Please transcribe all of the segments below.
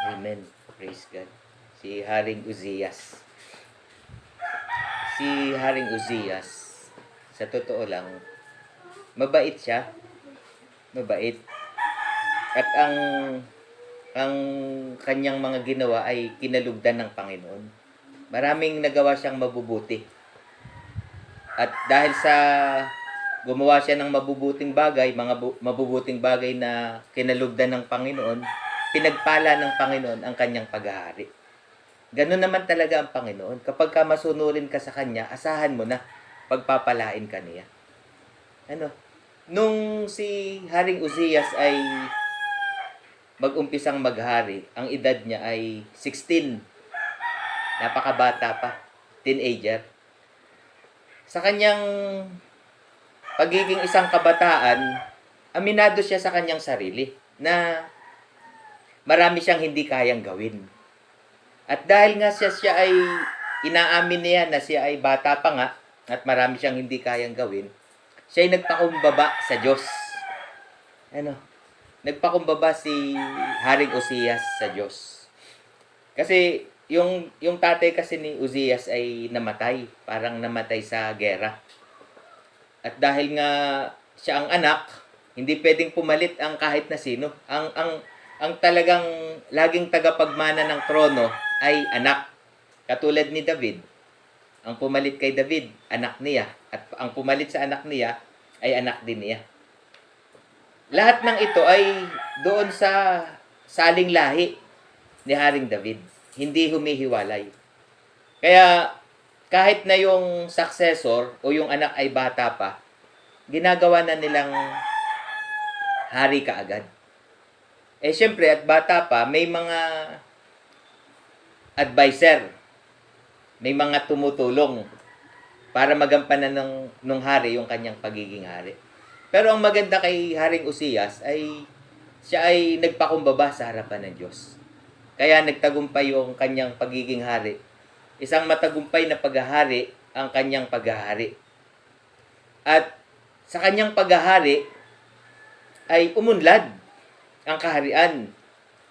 Amen. Praise God. Si Haring Uzias. Si Haring Uzias, sa totoo lang, mabait siya. Mabait. At ang kanyang mga ginawa ay kinalugdan ng Panginoon. Maraming nagawa siyang mabubuti. At dahil sa gumawa siya ng mabubuting bagay, mabubuting bagay na kinalugdan ng Panginoon, pinagpala ng Panginoon ang kanyang paghahari. Ganun naman talaga ang Panginoon. Kapag ka masunurin ka sa Kanya, asahan mo na pagpapalain ka niya. Nung si Haring Uzias ay mag-umpisang maghari, ang edad niya ay 16. Napakabata pa. Teenager. Sa kanyang pagiging isang kabataan, aminado siya sa kanyang sarili na marami siyang hindi kayang gawin. At dahil nga siya ay inaamin niya na siya ay bata pa nga at marami siyang hindi kayang gawin, siya ay nagpakumbaba sa Diyos. Nagpakumbaba si Haring Uzias sa Diyos. Kasi yung tatay kasi ni Uzias ay namatay, parang namatay sa gera. At dahil nga siya ang anak, hindi pwedeng pumalit ang kahit na sino. Ang talagang laging tagapagmana ng trono ay anak. Katulad ni David. Ang pumalit kay David, anak niya. At ang pumalit sa anak niya ay anak din niya. Lahat ng ito ay doon sa saling lahi ni Haring David. Hindi humihiwalay. Kaya kahit na yung successor o yung anak ay bata pa, ginagawa na nilang hari kaagad. Syempre, at bata pa, may mga advisor, may mga tumutulong para magampanan ng hari yung kanyang pagiging hari. Pero ang maganda kay Haring Uzias ay siya ay nagpakumbaba sa harapan ng Diyos. Kaya nagtagumpay yung kanyang pagiging hari. Isang matagumpay na paghahari ang kanyang paghahari. At sa kanyang paghahari ay umunlad ang kaharian.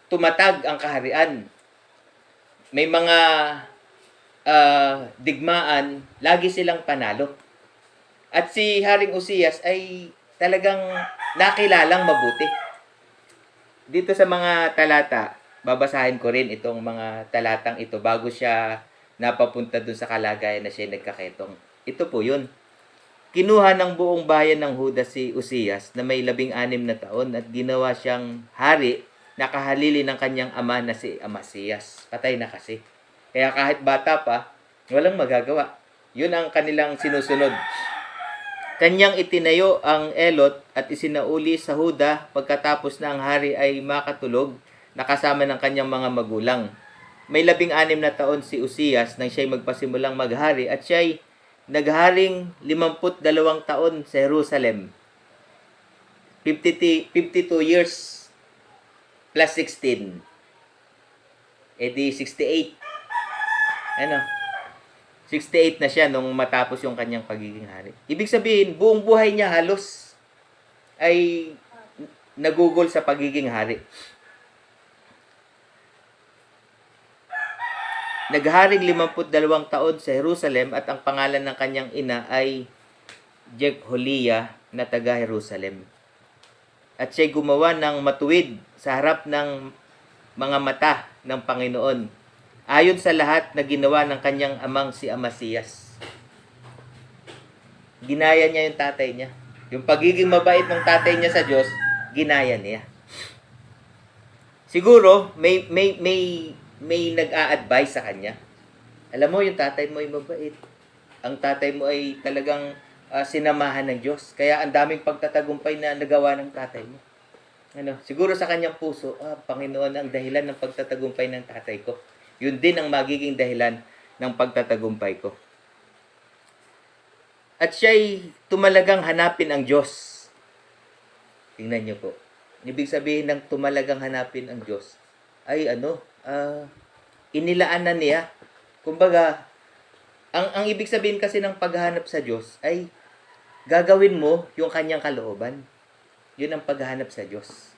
Tumatag ang kaharian. May mga digmaan, lagi silang panalo. At si Haring Uzias ay talagang nakilalang mabuti. Dito sa mga talata, babasahin ko rin itong mga talatang ito bago siya napapunta dun sa kalagayan na siya nagkaketong. Ito po yun. Kinuha ng buong bayan ng Huda si Uzias na may 16 na taon at ginawa siyang hari na kahalili ng kanyang ama na si Amasias. Patay na kasi. Kaya kahit bata pa, walang magagawa. Yun ang kanilang sinusunod. Kanyang itinayo ang Elot at isinauli sa Huda pagkatapos na ang hari ay makatulog na kasama ng kanyang mga magulang. May 16 na taon si Uzias nang siya'y magpasimulang maghari at siya'y nagharing 52 taon sa Jerusalem. 52 years plus 16. Di 68. 68 na siya nung matapos yung kanyang pagiging hari. Ibig sabihin, buong buhay niya halos ay nagugol sa pagiging hari. Nagharing 52 taon sa Jerusalem at ang pangalan ng kanyang ina ay Jekholiah na taga Jerusalem. At siya'y gumawa ng matuwid sa harap ng mga mata ng Panginoon, ayon sa lahat na ginawa ng kanyang amang si Amasias. Ginaya niya yung tatay niya. Yung pagiging mabait ng tatay niya sa Diyos, ginaya niya. Siguro, may nag-a-advise sa kanya. Alam mo, yung tatay mo ay mabait. Ang tatay mo ay talagang sinamahan ng Diyos. Kaya ang daming pagtatagumpay na nagawa ng tatay mo. Siguro sa kanyang puso, Panginoon ang dahilan ng pagtatagumpay ng tatay ko. Yun din ang magiging dahilan ng pagtatagumpay ko. At siya'y tumalagang hanapin ang Diyos. Tingnan niyo po. Ibig sabihin ng tumalagang hanapin ang Diyos ay inilaan na niya. Kumbaga, ang ibig sabihin kasi ng paghahanap sa Diyos ay gagawin mo yung kanyang kalooban. Yun ang paghahanap sa Diyos.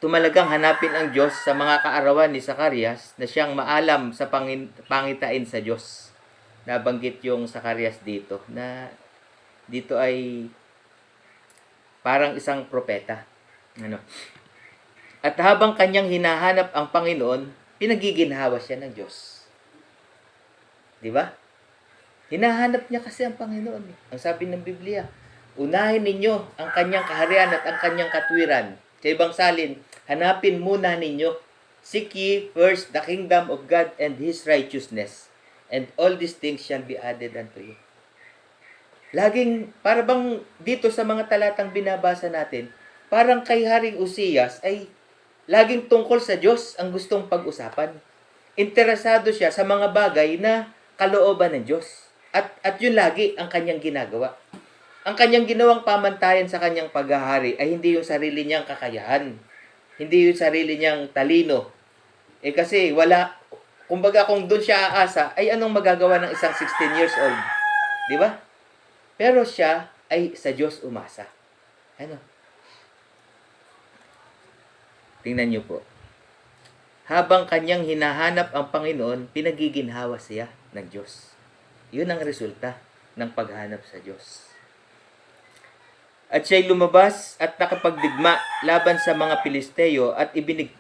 tumalagang hanapin ang Diyos sa mga kaarawan ni Zacarias na siyang maalam sa pangitain sa Diyos. Nabanggit yung Zacarias dito na dito ay parang isang propeta. Ano? At habang kanyang hinahanap ang Panginoon, pinagiginhawa siya ng Diyos. Di ba? Hinahanap niya kasi ang Panginoon. Ang sabi ng Biblia, unahin ninyo ang kanyang kaharian at ang kanyang katwiran. Sa ibang salin, hanapin muna ninyo. Seek ye first the kingdom of God and His righteousness, and all these things shall be added unto you. Laging, para bang dito sa mga talatang binabasa natin, parang kay Haring Uzzias ay laging tungkol sa Diyos ang gustong pag-usapan. Interesado siya sa mga bagay na kalooban ng Diyos. At yun lagi ang kanyang ginagawa. Ang kanyang ginawang pamantayan sa kanyang paghahari ay hindi yung sarili niyang kakayahan. Hindi yung sarili niyang talino. Kasi kumbaga kung doon siya aasa, ay anong magagawa ng isang 16 years old? Di ba? Pero siya ay sa Diyos umasa. Ano? Tingnan niyo po. Habang kanyang hinahanap ang Panginoon, pinagiginhawa siya ng Diyos. Yun ang resulta ng paghanap sa Diyos. At siya'y lumabas at nakapagdigma laban sa mga Pilisteo at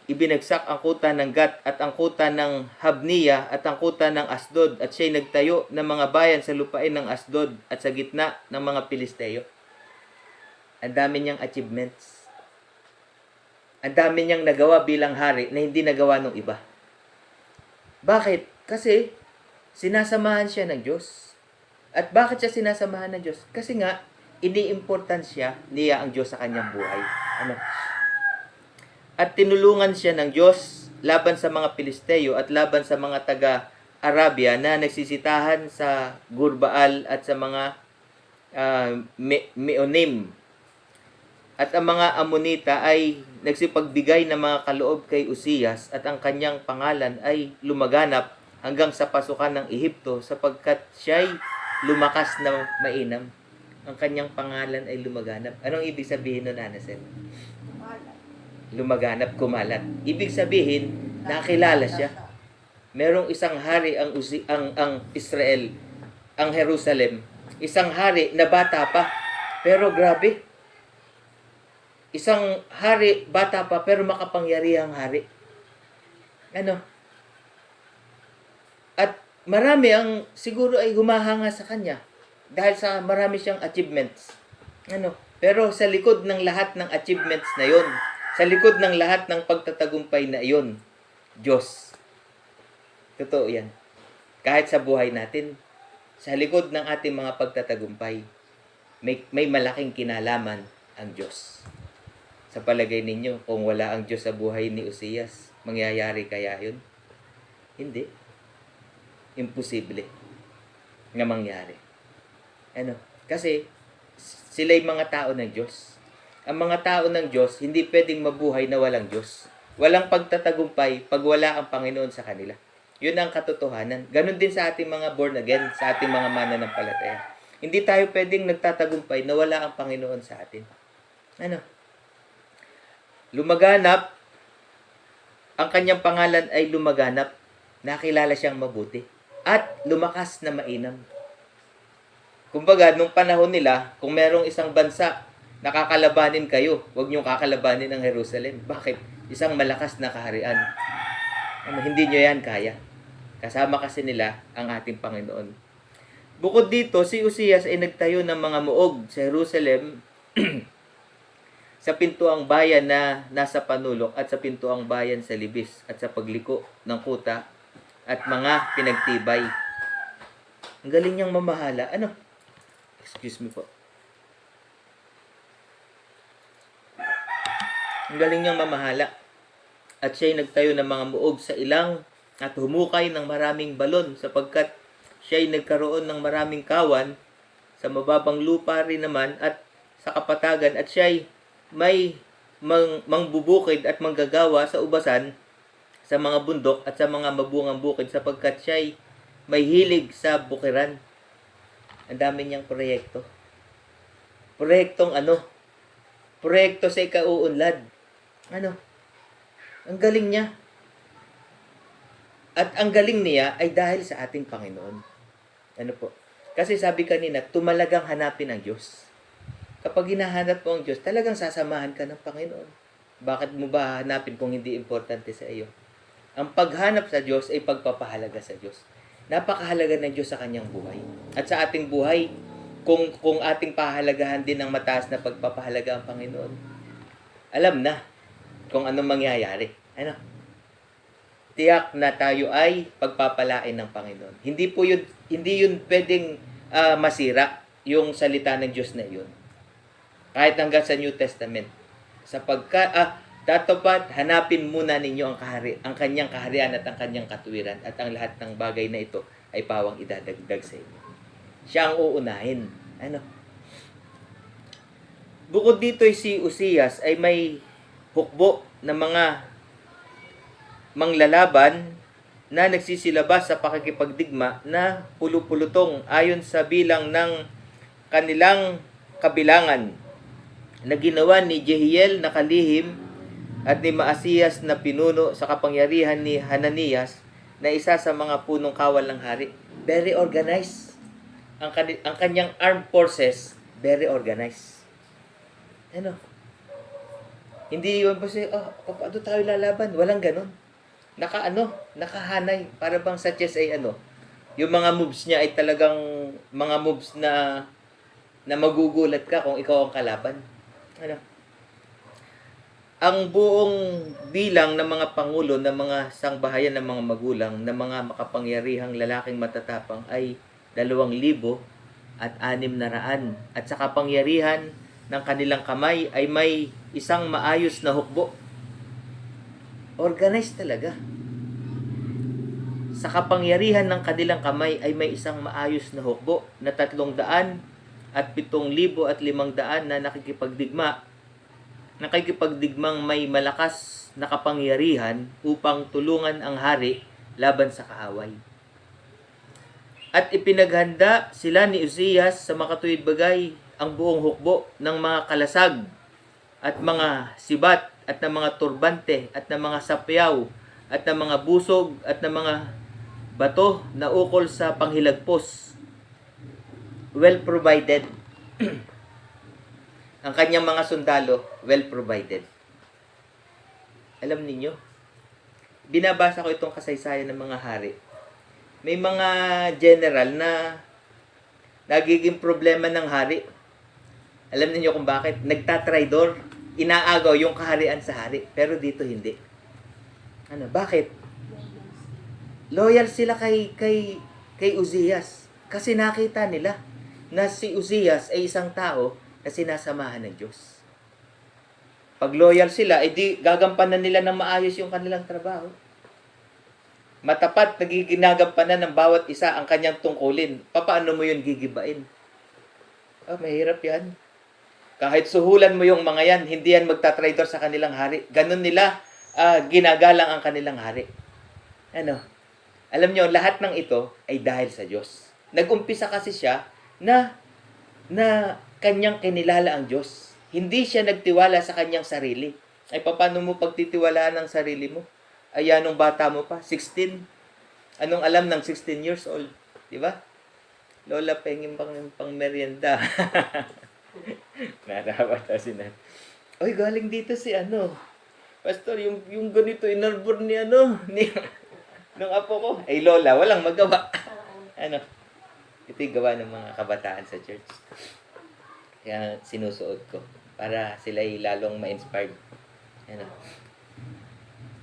ibinagsak ang kuta ng Gat at ang kuta ng Habniya at ang kuta ng Asdod at siya'y nagtayo ng mga bayan sa lupain ng Asdod at sa gitna ng mga Pilisteo. Ang dami niyang achievements. Ang dami niyang nagawa bilang hari na hindi nagawa ng iba. Bakit? Kasi sinasamahan siya ng Diyos. At bakit siya sinasamahan ng Diyos? Kasi nga, iniimportansya niya ang Diyos sa kanyang buhay. Ano? At tinulungan siya ng Diyos laban sa mga Pilisteo at laban sa mga taga-Arabia na nagsisitahan sa Gurbaal at sa mga Meonim. At ang mga Amonita ay nagsipagbigay ng mga kaloob kay Uzzias at ang kanyang pangalan ay lumaganap hanggang sa pasukan ng Ehipto sapagkat siya'y lumakas na mainam. Ang kanyang pangalan ay lumaganap. Anong ibig sabihin nun, Anasen? Lumaganap, kumalat. Ibig sabihin, nakilala siya. Merong isang hari ang Israel, ang Jerusalem. Isang hari na bata pa. Pero grabe. Isang hari, bata pa, pero makapangyarihang hari. Ano? At marami ang siguro ay humahanga sa kanya. Dahil sa marami siyang achievements. Ano? Pero sa likod ng lahat ng achievements na yon, sa likod ng lahat ng pagtatagumpay na yon, Diyos. Totoo yan. Kahit sa buhay natin, sa likod ng ating mga pagtatagumpay, may malaking kinalaman ang Diyos. Sa palagay ninyo, kung wala ang Diyos sa buhay ni Uzzias, mangyayari kaya yun? Hindi. Imposible na mangyari. Ano? Kasi sila'y mga tao ng Diyos. Ang mga tao ng Diyos hindi pwedeng mabuhay na walang Diyos. Walang pagtatagumpay pag wala ang Panginoon sa kanila. Yun ang katotohanan. Ganon din sa ating mga born again, sa ating mga mananampalataya. Hindi tayo pwedeng nagtatagumpay na wala ang Panginoon sa atin. Ano? Lumaganap, ang kanyang pangalan ay lumaganap. Nakilala siyang mabuti. At lumakas na mainam. Kumbaga, nung panahon nila, kung merong isang bansa na kakalabanin kayo, huwag niyong kakalabanin ang Jerusalem. Bakit? Isang malakas na kaharian. Hindi niyo yan kaya. Kasama kasi nila ang ating Panginoon. Bukod dito, si Uzzias ay nagtayo ng mga muog sa Jerusalem sa pintuang bayan na nasa panulok at sa pintuang bayan sa libis at sa pagliko ng kuta at mga pinagtibay. Ang galing niyang mamahala. Ano? Excuse me po. Ang galing niyang mamahala. At siya'y nagtayo ng mga muog sa ilang at humukay ng maraming balon sapagkat siya'y nagkaroon ng maraming kawan sa mababang lupa rin naman at sa kapatagan at siya'y may mangbubukid at manggagawa sa ubasan sa mga bundok at sa mga mabungang bukid sapagkat siya'y may hilig sa bukiran. Ang dami niyang proyekto. Proyektong ano? Proyekto sa ikauunlad. Ano? Ang galing niya. At ang galing niya ay dahil sa ating Panginoon. Ano po? Kasi sabi kanina, tumalagang hanapin ang Diyos. Kapag hinahanap mo ang Diyos, talagang sasamahan ka ng Panginoon. Bakit mo ba hanapin kung hindi importante sa iyo? Ang paghanap sa Diyos ay pagpapahalaga sa Diyos. Napakahalaga ng Diyos sa kanyang buhay. At sa ating buhay, kung ating pahalagahan din ng mataas na pagpapahalaga ang Panginoon, alam na kung anong mangyayari. Ano? Tiyak na tayo ay pagpapalain ng Panginoon. Hindi yun pwedeng masira yung salita ng Diyos na yun. Kahit hanggang sa New Testament. Tatapat, hanapin muna ninyo ang kanyang kaharian at ang kanyang katuwiran, at ang lahat ng bagay na ito ay pawang idadagdag sa inyo. Siya ang uunahin. Ano? Bukod dito si Uzias ay may hukbo ng mga manglalaban na nagsisilabas sa pakikipagdigma na pulupulutong ayon sa bilang ng kanilang kabilangan na ginawa ni Jehiel na kalihim at ni Maasiyas na pinuno sa kapangyarihan ni Hananias na isa sa mga punong kawal ng hari. Very organized. Ang kanyang armed forces, very organized. Ano? Hindi yun kasi, paano tayo lalaban? Walang ganun. Nakahanay. Para bang sa chess ay yung mga moves niya ay talagang mga moves na magugulat ka kung ikaw ang kalaban. Ano? Ang buong bilang ng mga pangulo, ng mga sangbahayan, ng mga magulang, ng mga makapangyarihang lalaking matatapang ay 2,600 at sa kapangyarihan ng kanilang kamay ay may isang maayos na hukbo. Organized talaga. Sa kapangyarihan ng kanilang kamay ay may isang maayos na hukbo na 300 at 7,500 na nakikipagdigmang may malakas na kapangyarihan upang tulungan ang hari laban sa kaaway. At ipinaghanda sila ni Uzias sa makatuwid bagay ang buong hukbo ng mga kalasag at mga sibat at ng mga turbante at ng mga sapyaw at ng mga busog at ng mga bato na ukol sa panghilagpos. Well provided. Ang kanyang mga sundalo, well provided. Alam niyo, binabasa ko itong kasaysayan ng mga hari. May mga general na nagiging problema ng hari. Alam niyo kung bakit? Nagtatraidor. Inaagaw yung kaharian sa hari. Pero dito hindi. Bakit? Loyal sila kay Uzias. Kasi nakita nila na si Uzias ay isang tao na sinasamahan ng Diyos. Pag loyal sila, di gagampanan nila ng maayos yung kanilang trabaho. Matapat, nagigagampanan ng bawat isa ang kanyang tungkulin. Paano mo yun gigibain? Mahirap yan. Kahit suhulan mo yung mga yan, hindi yan magtatraidor sa kanilang hari. Ganun nila ginagalang ang kanilang hari. Alam nyo, lahat ng ito ay dahil sa Diyos. Nag-umpisa kasi siya na kanyang kinilala ang Diyos. Hindi siya nagtiwala sa kanyang sarili. Ay, paano mo pagtitiwalaan ang sarili mo? Ay, anong bata mo pa? 16? Anong alam ng 16 years old? Diba? Lola, pengin pang merienda. Narawa ta si Nan. Oy, galing dito si Pastor, yung ganito, inarbor ni nung apo ko. Ay, Lola, walang magawa. Ito yung gawa ng mga kabataan sa church. Kaya sinusuot ko para sila ay lalong ma-inspired.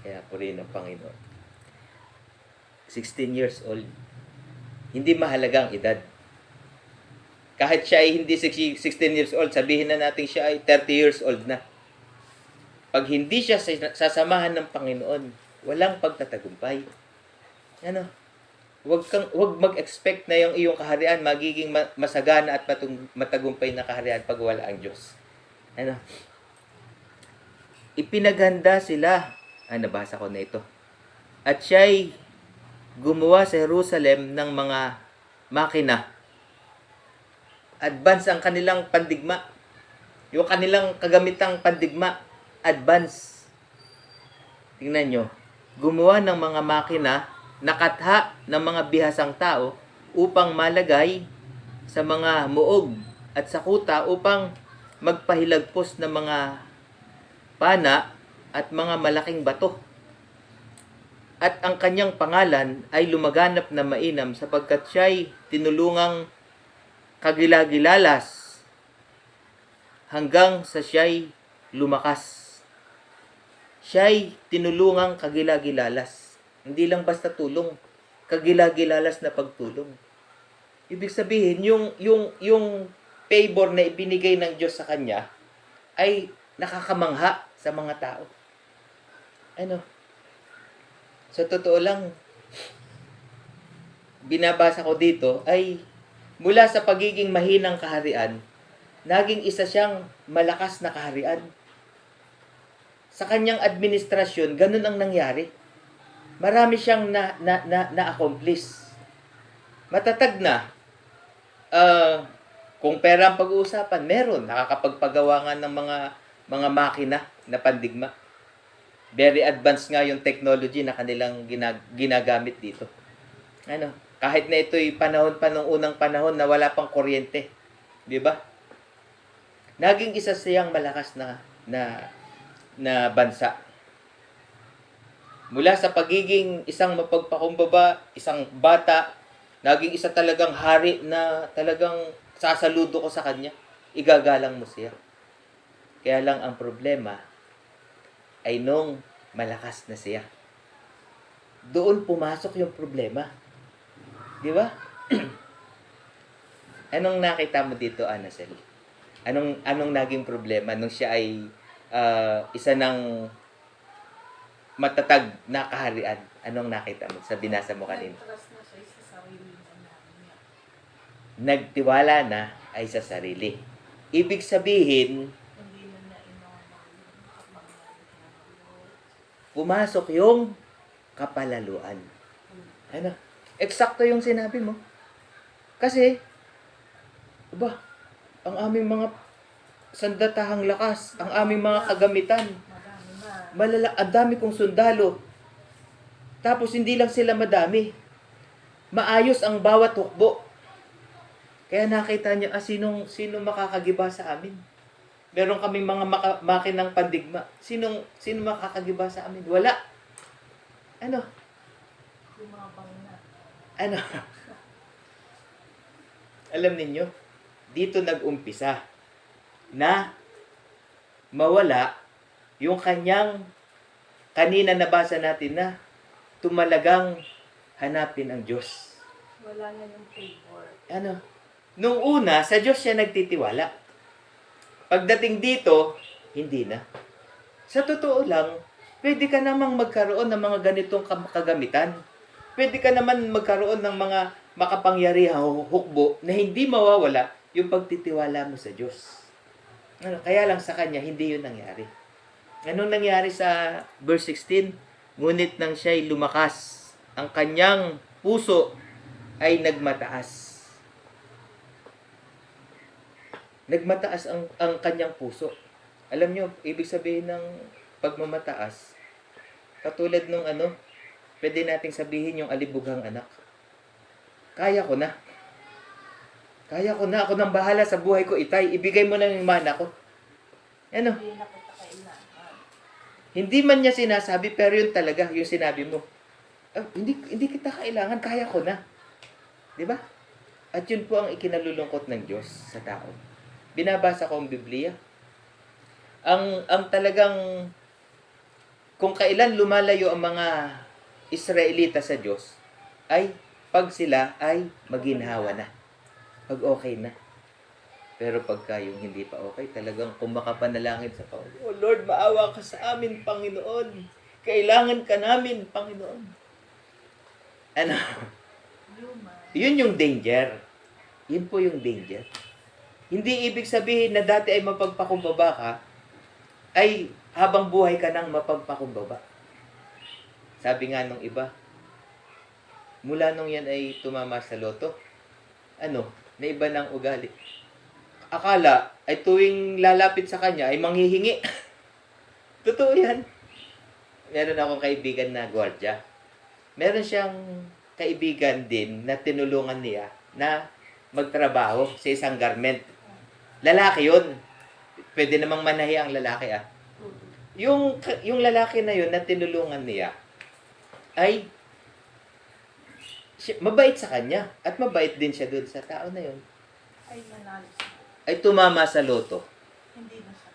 Kaya purihin ng Panginoon. 16 years old. Hindi mahalaga ang edad. Kahit siya ay hindi 16 years old, sabihin na natin siya ay 30 years old na. Pag hindi siya sasamahan ng Panginoon, walang pagtatagumpay. Huwag mag-expect na yung iyong kaharian magiging masagana at matagumpay na kaharian pag wala ang Diyos. Ipinaghanda sila. Nabasa ko na ito. At siya'y gumawa sa Jerusalem ng mga makina. Advance ang kanilang pandigma. Yung kanilang kagamitang pandigma, advance. tingnan nyo, gumawa ng mga makina na katha ng mga bihasang tao upang malagay sa mga muog at sa kuta upang magpahilagpos ng mga pana at mga malaking bato. At ang kanyang pangalan ay lumaganap na mainam sapagkat siya'y tinulungang kagilagilalas hanggang sa siya'y lumakas. Siya'y tinulungang kagilagilalas. Hindi lang basta tulong, kagilagilalas na pagtulong. Ibig sabihin, yung favor na ibinigay ng Diyos sa kanya ay nakakamangha sa mga tao. Ano? Sa totoo lang, binabasa ko dito ay mula sa pagiging mahinang kaharian, naging isa siyang malakas na kaharian. Sa kanyang administrasyon, ganun ang nangyari. Marami siyang na-accomplish. Matatag na. Kung pera ang pag-uusapan, meron. Nakakapagpagawa nga ng mga makina na pandigma. Very advanced nga yung technology na kanilang ginagamit dito. Ano? Kahit na ito'y panahon pa nung unang panahon na wala pang kuryente. Di ba? Naging isa siyang malakas na bansa. Mula sa pagiging isang mapagpakumbaba, isang bata, naging isa talagang hari na talagang sasaludo ko sa kanya. Igagalang mo siya. Kaya lang ang problema ay nung malakas na siya. Doon pumasok yung problema. Di ba? Anong nakita mo dito, Anacel? Anong naging problema nung siya ay isa ng matatag na kaharian? Anong nakita mo sa binasa mo kanina? Nag-trust na siya sa sarili niya. Nagtiwala na ay sa sarili. Ibig sabihin, Hindi na niya inormal yung kapangyarihan ng Lord. pumasok yung kapalaluan. Ano? Eksakto yung sinabi mo. Kasi, ang aming mga sandatahang lakas, ang aming mga kagamitan, Madami na. ang dami kong sundalo. Tapos hindi lang sila madami. Maayos ang bawat hukbo. Kaya nakita niya, sinong makakagiba sa amin? Meron kaming mga makinang pandigma. Sino makakagiba sa amin? Wala. Ano? Yung mga bangna. Ano? Alam ninyo, dito nag-umpisa na mawala yung kanyang kanina nabasa natin na tumalagang hanapin ang Diyos. Wala na yung favor. Ano? Nung una, sa Diyos siya nagtitiwala. Pagdating dito, hindi na. Sa totoo lang, pwede ka namang magkaroon ng mga ganitong kagamitan. Pwede ka naman magkaroon ng mga makapangyarihang hukbo na hindi mawawala yung pagtitiwala mo sa Diyos. Ano? Kaya lang sa kanya, hindi yun nangyari. Anong nangyari sa verse 16? Ngunit nang siya'y lumakas, ang kanyang puso ay nagmataas. Nagmataas ang kanyang puso. Alam nyo, ibig sabihin ng pagmamataas, katulad nung pwede nating sabihin yung alibughang anak. Kaya ko na. Ako nang bahala sa buhay ko, itay. Ibigay mo na yung mana ko. Ano? Hindi na kita kailangan. Hindi man niya sinasabi, pero yun talaga, yung sinabi mo. Hindi kita kailangan, kaya ko na. Di ba? At yun po ang ikinalulungkot ng Diyos sa tao. Binabasa ko ang Biblia. Ang talagang, kung kailan lumalayo ang mga Israelita sa Diyos, ay pag sila ay maginhawa na. Pag okay na. Pero pagka yung hindi pa okay, talagang kumakapanalangin sa Panginoon. Oh Lord, maawa ka sa amin, Panginoon. Kailangan ka namin, Panginoon. Ano? Yun yung danger. Yun po yung danger. Hindi ibig sabihin na dati ay mapagpakumbaba ka, ay habang buhay ka nang mapagpakumbaba. Sabi nga nung iba, mula nung yan ay tumama sa loto, naiba ng ugali. Akala ay tuwing lalapit sa kanya ay manghihingi. Totoo yan. meron akong kaibigan na gwardiya. Meron siyang kaibigan din na tinulungan niya na magtrabaho sa isang garment. Lalaki yun. Pwede namang manahi ang lalaki ah. Yung lalaki na yun na tinulungan niya ay mabait sa kanya at mabait din siya doon sa tao na yun. Ay, nanalo siya. Ay tumama sa loto. Hindi na siya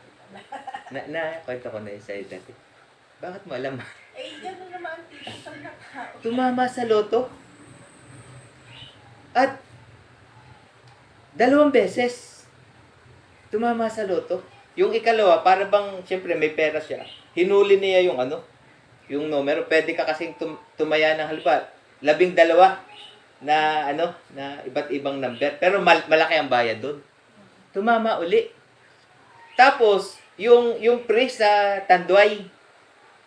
kilala. Kwento ko na yun sa'yo dati. Bakit mo alam? Eh, gano'n naman ang tipo sa nakao. Tumama sa loto. At 2 beses tumama sa loto. Yung ikalawa, para bang, siyempre may pera siya. Hinuli niya yung yung numero. Pwede ka kasing tumaya ng halimbawa 12 na na iba't ibang number. Pero malaki ang bayad doon. Tumama uli. Tapos, yung pre sa Tanduay,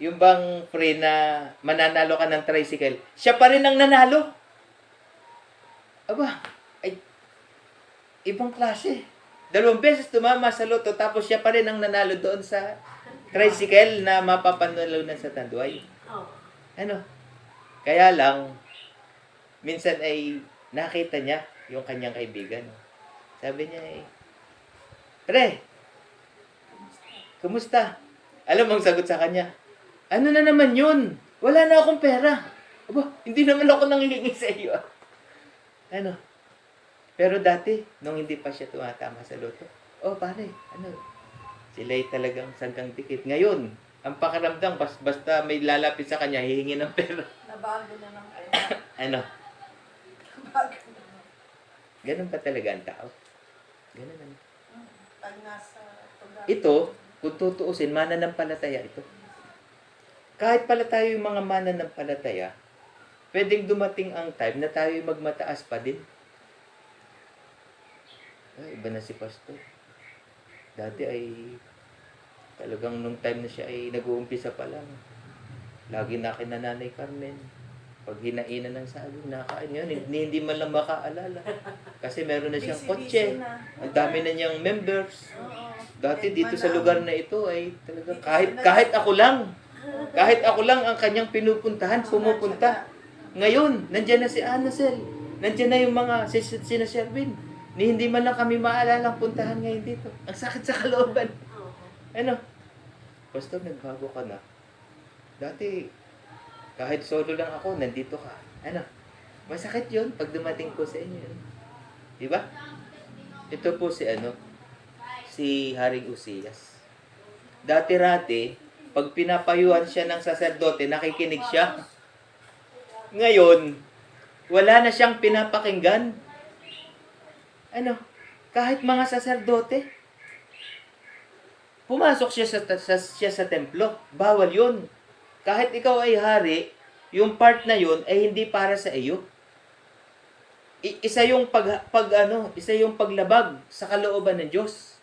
yung bang pre na mananalo ka ng tricycle, siya pa rin ang nanalo. Aba, ay, ibang klase. 2 beses tumama sa loto, tapos siya pa rin ang nanalo doon sa tricycle na mapapanalunan sa Tanduay. Kaya lang, minsan ay nakita niya yung kanyang kaibigan. Sabi niya pre, kumusta? Alam mo ang sagot sa kanya? Ano na naman yun? Wala na akong pera. Aba, hindi naman ako nangihingi sa iyo. Pero dati, nung hindi pa siya tumatama sa loto, pare, sila'y talagang sanggang dikit. Ngayon, ang pakiramdam, basta may lalapit sa kanya, hihingi ng pera. Nabago na ng pera. Nabago na ng. Ganun pa talaga ang tao. Ganun. Pag nasa pag- Ito, kung tutuusin, mananampalataya ito. Kahit pala tayo yung mga mananampalataya, pwedeng dumating ang time na tayo magmataas pa din. Iba na si Pastor. Dati ay talagang nung time na siya ay nag-uumpisa pa lang. Lagi na akin na Nanay Carmen. Pag hinainan ng saging, nakain yun. Hindi man lang makaalala. Kasi meron na siyang kotse. Ang dami na niyang members. Dati dito sa lugar na ito ay talagang kahit ako lang ang kanyang pinupuntahan, pumupunta. Ngayon, nandiyan na si Anacel. Nandiyan na yung mga sina Sherwin. Hindi man lang kami maalalang puntahan ngayon dito. Ang sakit sa kalooban. Pastor, nagbago ka na. Dati, kahit solo lang ako, nandito ka. Masakit yun pag dumating po sa inyo. Di ba? Ito po si Haring Uzias. Dati-rati, pag pinapayuhan siya ng saserdote, nakikinig siya. Ngayon, wala na siyang pinapakinggan. Kahit mga saserdote, pumasok siya sa templo. Bawal yun. Kahit ikaw ay hari, yung part na yun ay hindi para sa iyo. Isa yung paglabag sa kalooban ng Diyos.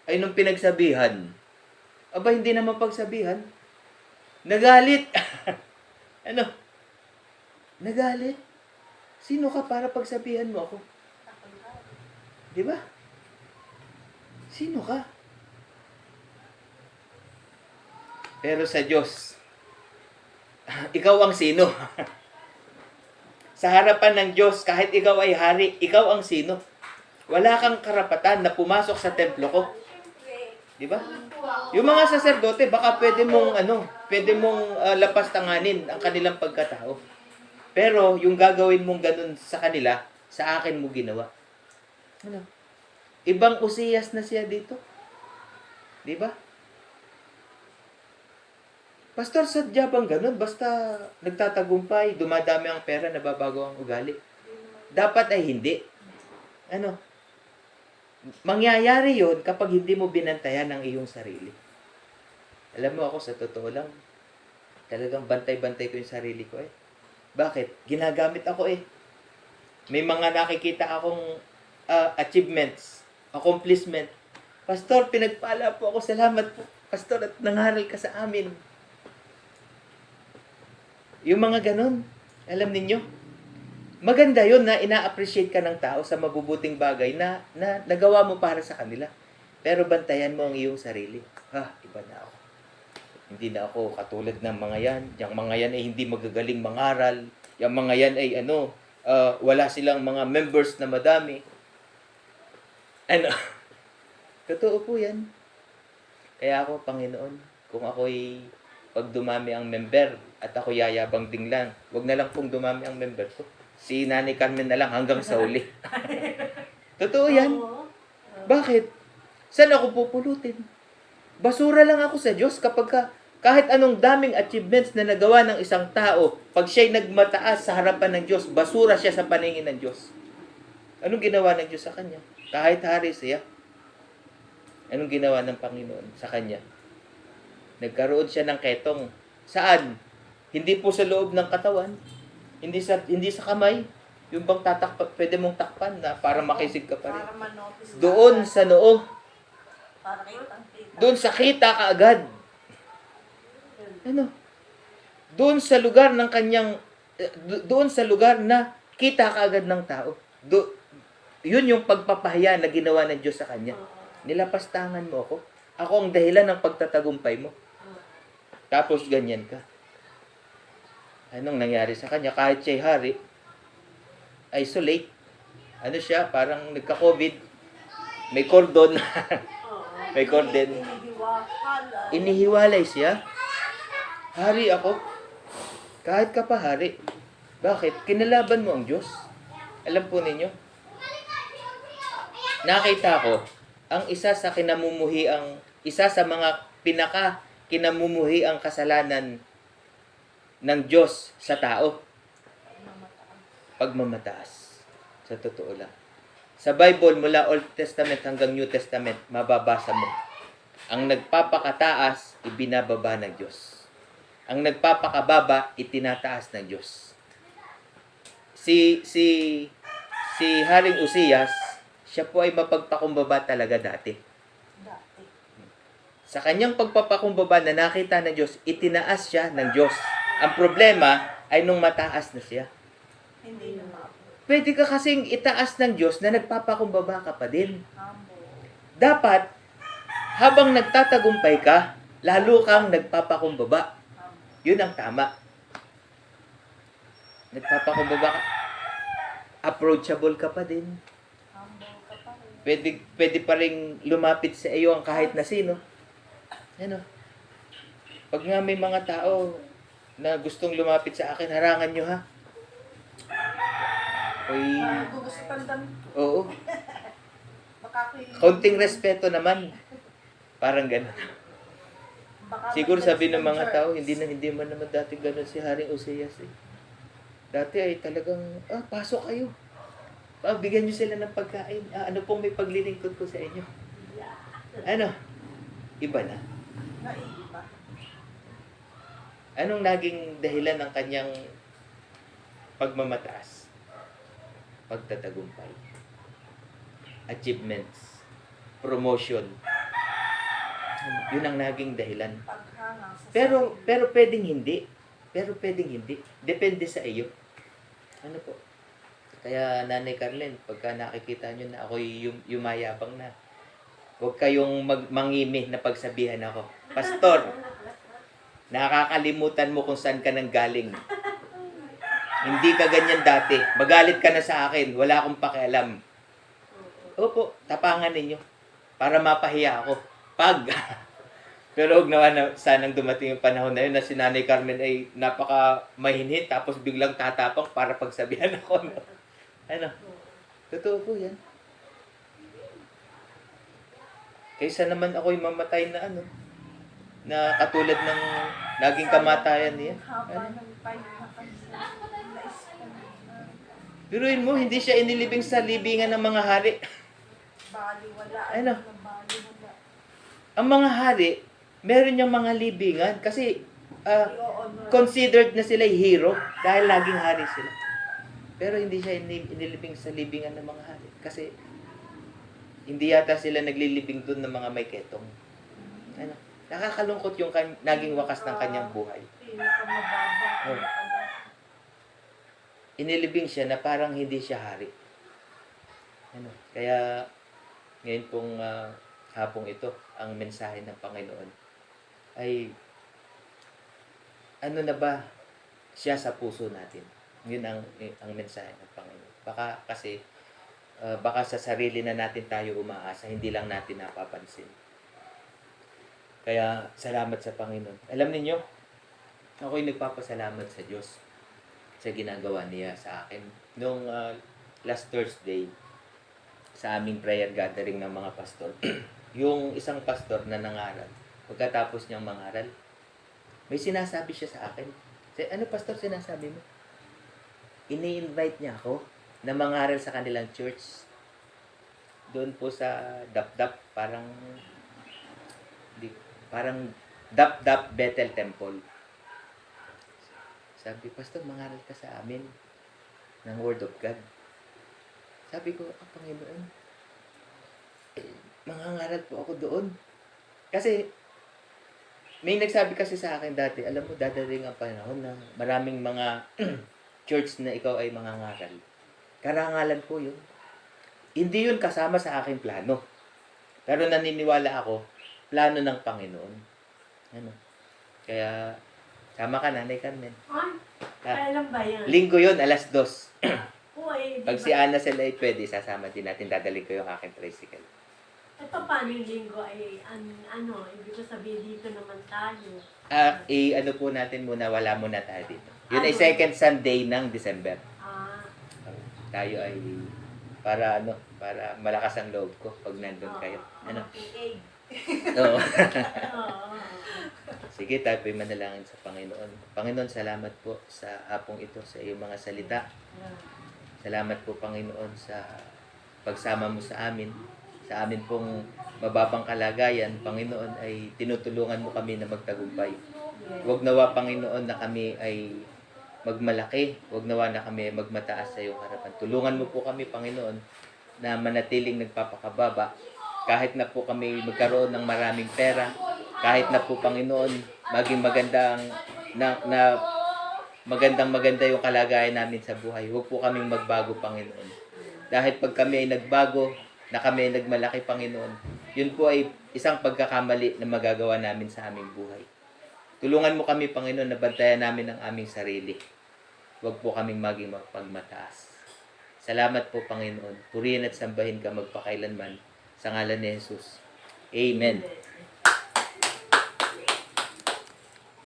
Ay nung pinagsabihan, hindi naman pagsabihan. Nagalit. Nagalit. Sino ka para pagsabihan mo ako? Di ba? Sino ka? Pero sa Diyos, ikaw ang sino? Sa harapan ng Diyos, kahit ikaw ay hari, ikaw ang sino? Wala kang karapatan na pumasok sa templo ko. Di ba? Yung mga saserdote, baka pwede mong lapastanganin ang kanilang pagkatao. Pero yung gagawin mong ganun sa kanila, sa akin mo ginawa. Ibang Uzias na siya dito. Di ba? Pastor, sadya bang ganun? Basta nagtatagumpay, dumadami ang pera, nababago ang ugali. Dapat ay hindi. Mangyayari yon kapag hindi mo binantayan ang iyong sarili. Alam mo ako, sa totoo lang, talagang bantay-bantay ko yung sarili ko Bakit? Ginagamit ako May mga nakikita akong achievements, accomplishment. Pastor, pinagpala po ako. Salamat po, Pastor, at nangaral ka sa amin. Yung mga ganun, alam ninyo, maganda yun na ina-appreciate ka ng tao sa mabubuting bagay na nagawa mo para sa kanila. Pero bantayan mo ang iyong sarili. Iba na ako. Hindi na ako katulad ng mga yan. Yung mga yan ay hindi magagaling mangaral. Yung mga yan ay wala silang mga members na madami. Ano? Totoo po yan. Kaya ako, Panginoon, kung ako'y pag dumami ang member at ako yayabang din lang, wag na lang pong dumami ang member ko. Si Nanay Carmen na lang hanggang sa uli. Totoo yan. Oo. Bakit? Saan ako pupulutin? Basura lang ako sa Diyos kahit anong daming achievements na nagawa ng isang tao, pag siya'y nagmataas sa harapan ng Diyos, basura siya sa paningin ng Diyos. Anong ginawa ng Diyos sa kanya? Kahit hari siya. Anong ginawa ng Panginoon sa kanya? Nagkaroon siya ng ketong. Saan? Hindi po sa loob ng katawan. Hindi sa kamay. Yung bang pwede mong takpan na para makisig ka pa rin. Para manotice. Doon sa noo. Para kitang-kita. Doon sa kita kaagad. Ano? Doon sa lugar ng kanyang doon sa lugar na kita kaagad ng tao. Yun yung pagpapahiya na ginawa ng Diyos sa kanya. Nilapastangan mo ako. Ako ang dahilan ng pagtatagumpay mo. Tapos ganyan ka. Anong nangyari sa kanya? Kahit siya'y hari, isolate. Ano siya? Parang nagka-COVID. May cordon. May cordon. Inihiwalay siya. Hari ako. Kahit ka pa hari. Bakit? Kinalaban mo ang Diyos. Alam po ninyo? Nakita ko, ang isa sa mga kinamumuhi ang kasalanan ng Diyos sa tao. Pagmamataas. Sa totoo lang. Sa Bible, mula Old Testament hanggang New Testament, mababasa mo. Ang nagpapakataas, ibinababa ng Diyos. Ang nagpapakababa, itinataas ng Diyos. Si Haring Uzias, siya po ay mapagpakumbaba talaga dati. Sa kanyang pagpapakumbaba na nakita ng Diyos, itinaas siya ng Diyos. Ang problema ay nung mataas na siya. Hindi naman. Pwede ka kasing itaas ng Diyos na nagpapakumbaba ka pa din. Humble. Dapat, habang nagtatagumpay ka, lalo kang nagpapakumbaba. Yun ang tama. Nagpapakumbaba ka. Approachable ka pa din. Humble ka pa rin. Pwede pa rin lumapit sa iyo ang kahit na sino. Ano? Pag nga may mga tao na gustong lumapit sa akin, harangan nyo ha. Oy, Gugustuhan dami. oo. Baka ako'y... Kaunting respeto naman. Parang gano'n. baka Siguro sabi ng mag-text mga ng tao, church. hindi man naman dati gano'n si Haring Uzias eh. Dati ay talagang, pasok kayo. Bigyan nyo sila ng pagkain. Ano pong may paglilingkod ko sa inyo? Ano? Iba na. Naiiba. Anong naging dahilan ng kanyang pagmamataas? Pagtatagumpay. Achievements. Promotion. Yun ang naging dahilan. Paghangang sa Pero pwedeng hindi. Depende sa iyo. Ano po? Kaya Nanay Carlen, pagka nakikita nyo na ako'y yumayabang na, huwag kayong mangimi na pagsabihan ako, Pastor, nakakalimutan mo kung saan ka nang galing. Hindi ka ganyan dati. Magalit ka na sa akin. Wala akong pakialam. Opo, tapangan ninyo. Para mapahiya ako. Pero huwag naman na sanang dumating yung panahon na yun na si Nanay Carmen ay napaka mahinhin tapos biglang tatapang para pagsabihan ako. No? Ano? Totoo po yan. Kaysa naman ako'y mamatay na na katulad ng naging kamatayan niya. haba Ano? ng time na kasi na-spend. Biruin mo, hindi siya inilibing sa libingan ng mga hari. Baliwala. Ano? Baliwala. Ang mga hari, meron niyang mga libingan kasi I-honor. considered na sila hero dahil laging hari sila. Pero hindi siya inilibing sa libingan ng mga hari kasi hindi yata sila naglilibing doon ng mga may ketong. Ano? Nakakalungkot yung naging wakas ng kanyang buhay. Pinakamababa. Oh. Inilibing siya na parang hindi siya hari. Ano? Kaya ngayon pong hapong ito, ang mensahe ng Panginoon ay ano na ba siya sa puso natin? Yun ang mensahe ng Panginoon. Baka kasi, baka sa sarili na natin tayo umaasa, hindi lang natin napapansin. Kaya, salamat sa Panginoon. Alam niyo, ako'y nagpapasalamat sa Diyos sa ginagawa niya sa akin. Noong last Thursday, sa aming prayer gathering ng mga pastor, yung isang pastor na nangaral, pagkatapos niyang mangaral, may sinasabi siya sa akin. Ano pastor sinasabi mo? Ini-invite niya ako na mangaral sa kanilang church. Doon po sa Dapdap, parang Dapdap Bethel Temple. Sabi, pastor, mangaral ka sa amin ng Word of God. Sabi ko, Panginoon, mangangaral po ako doon. Kasi, may nagsabi kasi sa akin dati, alam mo, dadating ang panahon na maraming mga church na ikaw ay mangangaral. Karangalan po yun. Hindi yun kasama sa aking plano. Pero naniniwala ako, plano ng Panginoon. Ano? Kaya, sama ka, Nanay Carmen. Kailan ba yan? Linggo yun, alas 2. Uy, Pag si Ana sila ay pwede, sasama din natin. Dadalhin ko yung aking tricycle. paano yung linggo ay, ano, ibig ko sabihin dito naman tayo. Ano po natin muna, wala muna tayo dito. Yun ay second Sunday ng December. Tayo ay para malakas ang loob ko pag nandun kayo. Ano? Oo. Sige, tayo po'y manalangin sa Panginoon. Panginoon, salamat po sa hapong ito, sa iyong mga salita. Salamat po, Panginoon, sa pagsama mo sa amin. Sa amin pong mababang kalagayan, Panginoon, ay tinutulungan mo kami na magtagumpay. Huwag nawa, Panginoon, na kami ay magmalaki. Huwag nawa na kami magmataas sa iyong harapan. Tulungan mo po kami, Panginoon, na manatiling nagpapakababa. Kahit na po kami magkaroon ng maraming pera, kahit na po, Panginoon, maging maganda yung kalagayan namin sa buhay. Huwag po kaming magbago, Panginoon. Dahil pag kami ay nagbago, na kami ay nagmalaki, Panginoon, yun po ay isang pagkakamali na magagawa namin sa aming buhay. Tulungan mo kami, Panginoon, na bantayan namin ang aming sarili. Huwag po kaming maging mapagmataas. Salamat po, Panginoon. Purihin at sambahin ka magpakailanman. Sa ngalan ni Jesus. Amen.